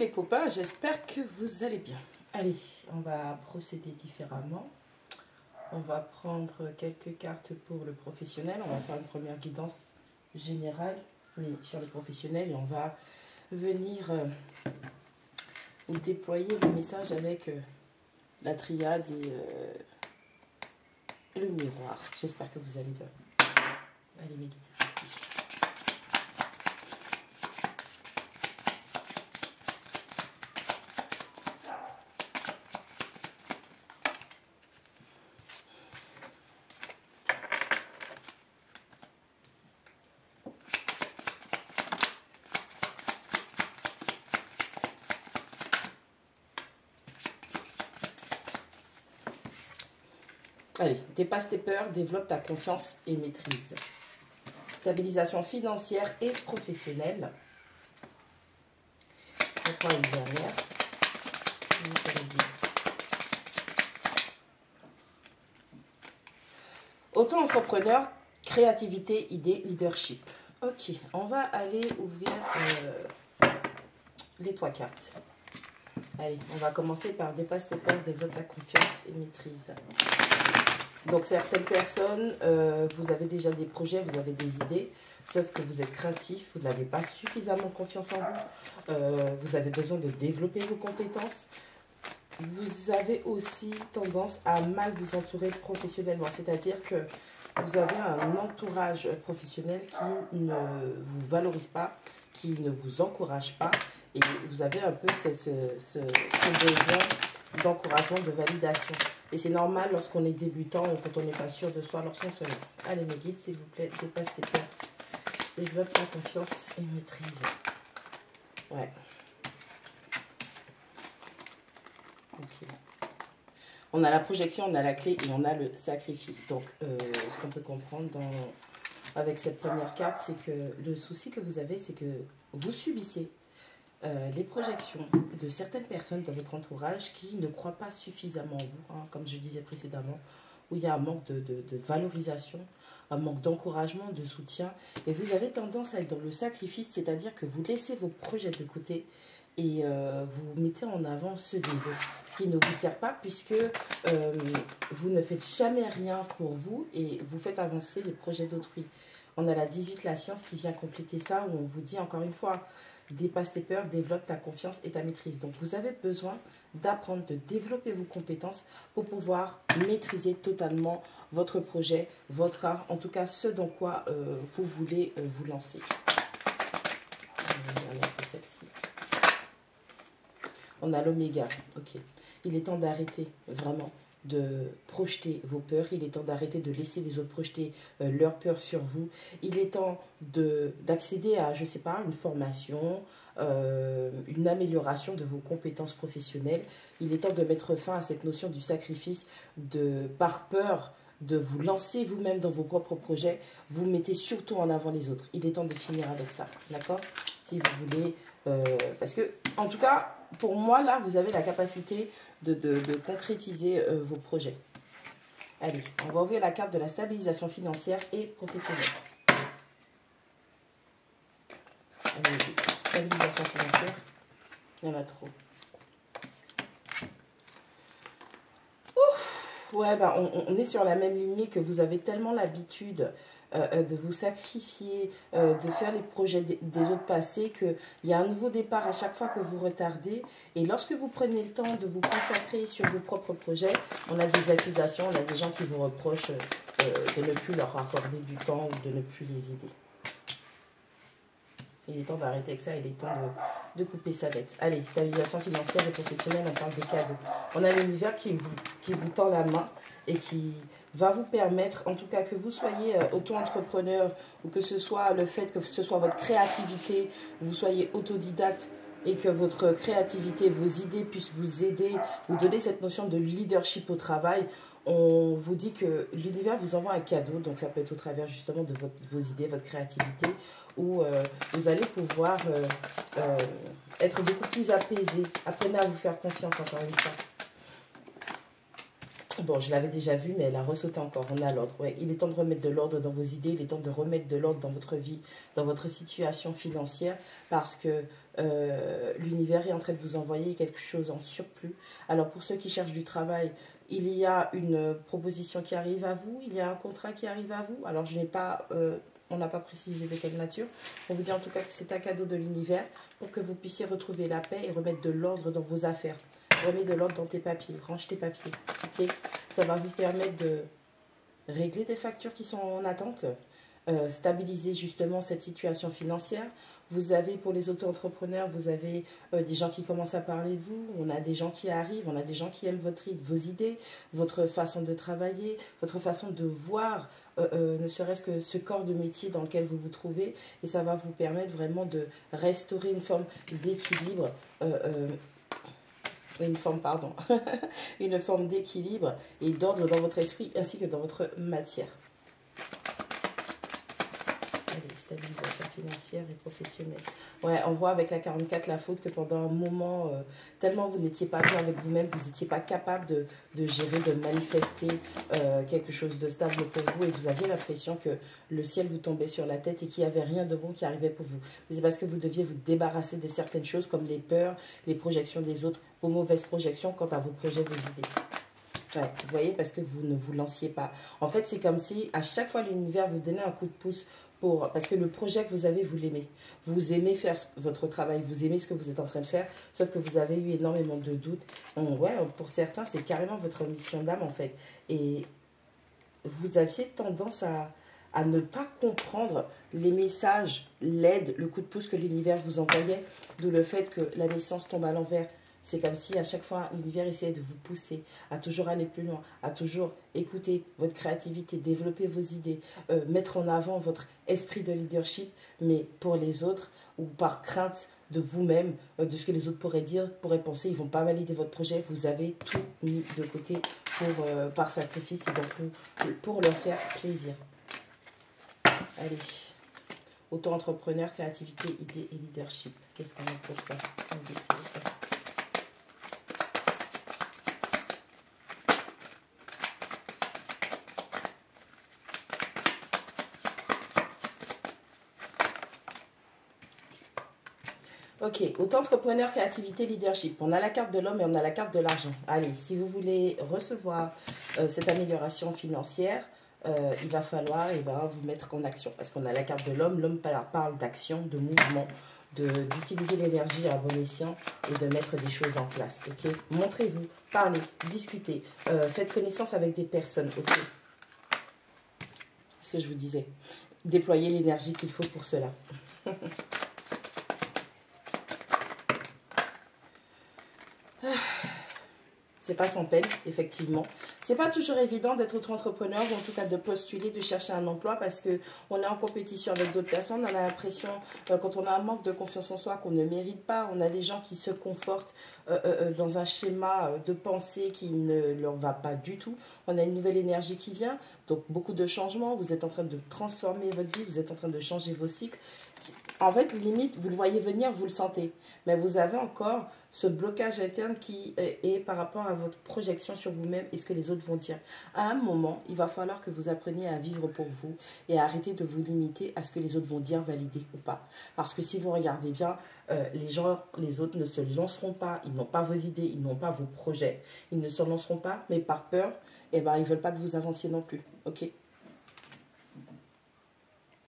les copains, j'espère que vous allez bien. Allez, on va procéder différemment. On va prendre quelques cartes pour le professionnel. On va faire une première guidance générale sur le professionnel et on va venir déployer le message avec la triade et le miroir. J'espère que vous allez bien. Allez mes guides, c'est parti. Allez, dépasse tes peurs, développe ta confiance et maîtrise. Stabilisation financière et professionnelle. Je prends une dernière. Auto-entrepreneur, créativité, idée, leadership. Ok, on va aller ouvrir les 3 cartes. Allez, on va commencer par dépasse tes peurs, développe ta confiance et maîtrise. Donc, certaines personnes, vous avez déjà des projets, vous avez des idées, sauf que vous êtes craintif, vous n'avez pas suffisamment confiance en vous, vous avez besoin de développer vos compétences. Vous avez aussi tendance à mal vous entourer professionnellement, c'est-à-dire que vous avez un entourage professionnel qui ne vous valorise pas, qui ne vous encourage pas, et vous avez un peu ce besoin d'encouragement, de validation. Et c'est normal lorsqu'on est débutant ou quand on n'est pas sûr de soi, lorsqu'on se laisse. Allez mes guides, s'il vous plaît, dépasse tes peurs. Développe ta confiance et maîtrise. Ouais. Ok. On a la projection, on a la clé et on a le sacrifice. Donc, ce qu'on peut comprendre avec cette première carte, c'est que le souci que vous avez, c'est que vous subissez les projections de certaines personnes dans votre entourage qui ne croient pas suffisamment en vous, hein, comme je disais précédemment, où il y a un manque de valorisation, un manque d'encouragement, de soutien, et vous avez tendance à être dans le sacrifice, c'est-à-dire que vous laissez vos projets de côté et vous mettez en avant ceux des autres, ce qui ne vous sert pas puisque vous ne faites jamais rien pour vous et vous faites avancer les projets d'autrui. On a la 18, la science, qui vient compléter ça, où on vous dit encore une fois, dépasse tes peurs, développe ta confiance et ta maîtrise. Donc, vous avez besoin d'apprendre, de développer vos compétences pour pouvoir maîtriser totalement votre projet, votre art, en tout cas ce dans quoi vous voulez vous lancer. Celle-ci. On a l'oméga, ok. Il est temps d'arrêter vraiment de projeter vos peurs, il est temps d'arrêter de laisser les autres projeter leurs peurs sur vous, il est temps d'accéder à, je sais pas, une formation, une amélioration de vos compétences professionnelles, il est temps de mettre fin à cette notion du sacrifice, par peur de vous lancer vous-même dans vos propres projets, vous mettez surtout en avant les autres, il est temps de finir avec ça, d'accord? Si vous voulez, parce que, en tout cas, pour moi, là, vous avez la capacité de concrétiser vos projets. Allez, on va ouvrir la carte de la stabilisation financière et professionnelle. Allez, stabilisation financière, il y en a trop. Ouf, ouais, ben, on est sur la même lignée que vous avez tellement l'habitude de vous sacrifier, de faire les projets des autres passés, qu'il y a un nouveau départ à chaque fois que vous retardez. Et lorsque vous prenez le temps de vous consacrer sur vos propres projets, on a des accusations, on a des gens qui vous reprochent de ne plus leur accorder du temps ou de ne plus les aider. Il est temps d'arrêter avec ça, il est temps de couper sa dette. Allez, stabilisation financière et professionnelle, on parle des cadeaux. On a l'univers qui vous tend la main et qui va vous permettre, en tout cas que vous soyez auto-entrepreneur ou que ce soit le fait que ce soit votre créativité, vous soyez autodidacte et que votre créativité, vos idées puissent vous aider, vous donner cette notion de leadership au travail. On vous dit que l'univers vous envoie un cadeau, donc ça peut être au travers justement de vos idées, votre créativité, où vous allez pouvoir être beaucoup plus apaisé. Apprenez à vous faire confiance encore une fois. Bon, je l'avais déjà vu, mais elle a ressauté encore. On est à l'ordre. Ouais, il est temps de remettre de l'ordre dans vos idées. Il est temps de remettre de l'ordre dans votre vie, dans votre situation financière, parce que l'univers est en train de vous envoyer quelque chose en surplus. Alors, pour ceux qui cherchent du travail, il y a une proposition qui arrive à vous. Il y a un contrat qui arrive à vous. Alors, je n'ai pas... on n'a pas précisé de quelle nature. On vous dit en tout cas que c'est un cadeau de l'univers pour que vous puissiez retrouver la paix et remettre de l'ordre dans vos affaires. Remets de l'ordre dans tes papiers, range tes papiers. Okay, ça va vous permettre de régler des factures qui sont en attente, stabiliser justement cette situation financière. Vous avez, pour les auto-entrepreneurs, vous avez des gens qui commencent à parler de vous, on a des gens qui arrivent, on a des gens qui aiment votre rythme, vos idées, votre façon de travailler, votre façon de voir, ne serait-ce que ce corps de métier dans lequel vous vous trouvez, et ça va vous permettre vraiment de restaurer une forme d'équilibre, une forme d'équilibre et d'ordre dans votre esprit ainsi que dans votre matière. Allez, stabilisation financière et professionnelle. Ouais, on voit avec la 44 la faute que pendant un moment, tellement vous n'étiez pas bien avec vous-même, vous n'étiez pas capable de gérer, de manifester quelque chose de stable pour vous, et vous aviez l'impression que le ciel vous tombait sur la tête et qu'il n'y avait rien de bon qui arrivait pour vous. C'est parce que vous deviez vous débarrasser de certaines choses comme les peurs, les projections des autres, vos mauvaises projections quant à vos projets, vos idées. Ouais, vous voyez, parce que vous ne vous lanciez pas. En fait, c'est comme si à chaque fois l'univers vous donnait un coup de pouce parce que le projet que vous avez, vous l'aimez. Vous aimez faire votre travail, vous aimez ce que vous êtes en train de faire, sauf que vous avez eu énormément de doutes. Ouais, pour certains, c'est carrément votre mission d'âme en fait. Et vous aviez tendance à ne pas comprendre les messages, l'aide, le coup de pouce que l'univers vous envoyait, d'où le fait que la naissance tombe à l'envers. C'est comme si à chaque fois, l'univers essayait de vous pousser à toujours aller plus loin, à toujours écouter votre créativité, développer vos idées, mettre en avant votre esprit de leadership, mais pour les autres, ou par crainte de vous-même, de ce que les autres pourraient dire, pourraient penser, ils ne vont pas valider votre projet. Vous avez tout mis de côté par sacrifice et donc pour leur faire plaisir. Allez, auto-entrepreneur, créativité, idée et leadership. Qu'est-ce qu'on a pour ça? Ok, auto-entrepreneur, créativité, leadership. On a la carte de l'homme et on a la carte de l'argent. Allez, si vous voulez recevoir cette amélioration financière, il va falloir vous mettre en action. Parce qu'on a la carte de l'homme. L'homme parle d'action, de mouvement, d'utiliser l'énergie à bon escient et de mettre des choses en place. Ok, montrez-vous, parlez, discutez, faites connaissance avec des personnes. Ok, c'est ce que je vous disais. Déployez l'énergie qu'il faut pour cela. C'est pas sans peine, effectivement. C'est pas toujours évident d'être auto-entrepreneur ou en tout cas de postuler, de chercher un emploi parce que on est en compétition avec d'autres personnes. On a l'impression, quand on a un manque de confiance en soi, qu'on ne mérite pas. On a des gens qui se confortent dans un schéma de pensée qui ne leur va pas du tout. On a une nouvelle énergie qui vient, donc beaucoup de changements. Vous êtes en train de transformer votre vie, vous êtes en train de changer vos cycles. En fait, limite, vous le voyez venir, vous le sentez. Mais vous avez encore ce blocage interne qui est par rapport à votre projection sur vous-même et ce que les autres vont dire. À un moment, il va falloir que vous appreniez à vivre pour vous et à arrêter de vous limiter à ce que les autres vont dire, valider ou pas. Parce que si vous regardez bien, les autres ne se lanceront pas, ils n'ont pas vos idées, ils n'ont pas vos projets. Ils ne se lanceront pas, mais par peur, ils ne veulent pas que vous avanciez non plus. Ok ?